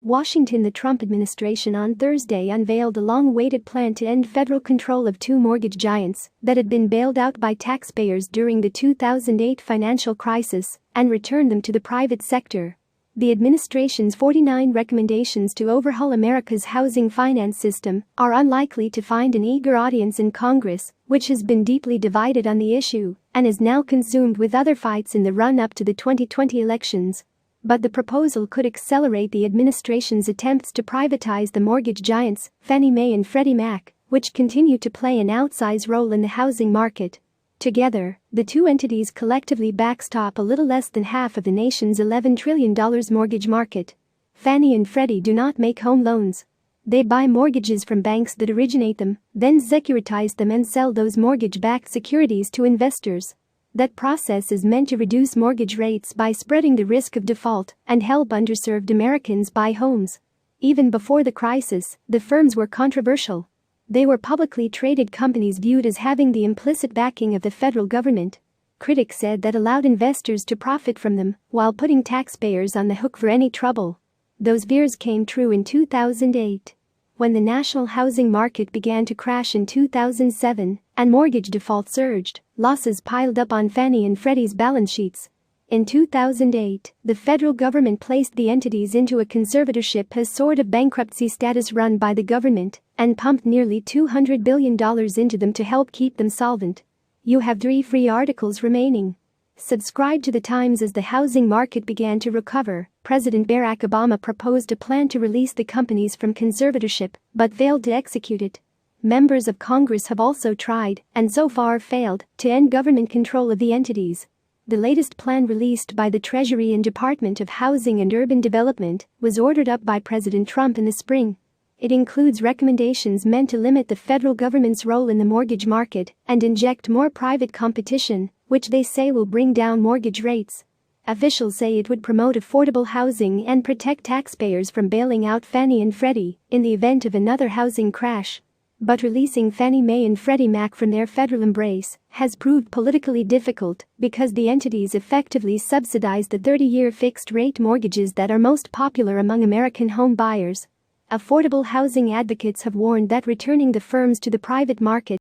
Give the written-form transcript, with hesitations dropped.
Washington. The Trump administration on Thursday unveiled a long-awaited plan to end federal control of two mortgage giants that had been bailed out by taxpayers during the 2008 financial crisis and return them to the private sector. The administration's 49 recommendations to overhaul America's housing finance system are unlikely to find an eager audience in Congress, which has been deeply divided on the issue and is now consumed with other fights in the run-up to the 2020 elections. But the proposal could accelerate the administration's attempts to privatize the mortgage giants, Fannie Mae and Freddie Mac, which continue to play an outsized role in the housing market. Together, the two entities collectively backstop a little less than half of the nation's $11 trillion mortgage market. Fannie and Freddie do not make home loans. They buy mortgages from banks that originate them, then securitize them and sell those mortgage-backed securities to investors. That process is meant to reduce mortgage rates by spreading the risk of default and help underserved Americans buy homes. Even before the crisis, the firms were controversial. They were publicly traded companies viewed as having the implicit backing of the federal government. Critics said that allowed investors to profit from them while putting taxpayers on the hook for any trouble. Those fears came true in 2008. When the national housing market began to crash in 2007 and mortgage defaults surged, losses piled up on Fannie and Freddie's balance sheets. In 2008, the federal government placed the entities into a conservatorship as sort of bankruptcy status run by the government and pumped nearly $200 billion into them to help keep them solvent. You have 3 free articles remaining. Subscribe to The Times. As the housing market began to recover, President Barack Obama proposed a plan to release the companies from conservatorship but failed to execute it. Members of Congress have also tried, and so far failed, to end government control of the entities. The latest plan, released by the Treasury and Department of Housing and Urban Development, was ordered up by President Trump in the spring. It includes recommendations meant to limit the federal government's role in the mortgage market and inject more private competition, which they say will bring down mortgage rates. Officials say it would promote affordable housing and protect taxpayers from bailing out Fannie and Freddie in the event of another housing crash. But releasing Fannie Mae and Freddie Mac from their federal embrace has proved politically difficult because the entities effectively subsidize the 30-year fixed-rate mortgages that are most popular among American home buyers. Affordable housing advocates have warned that returning the firms to the private market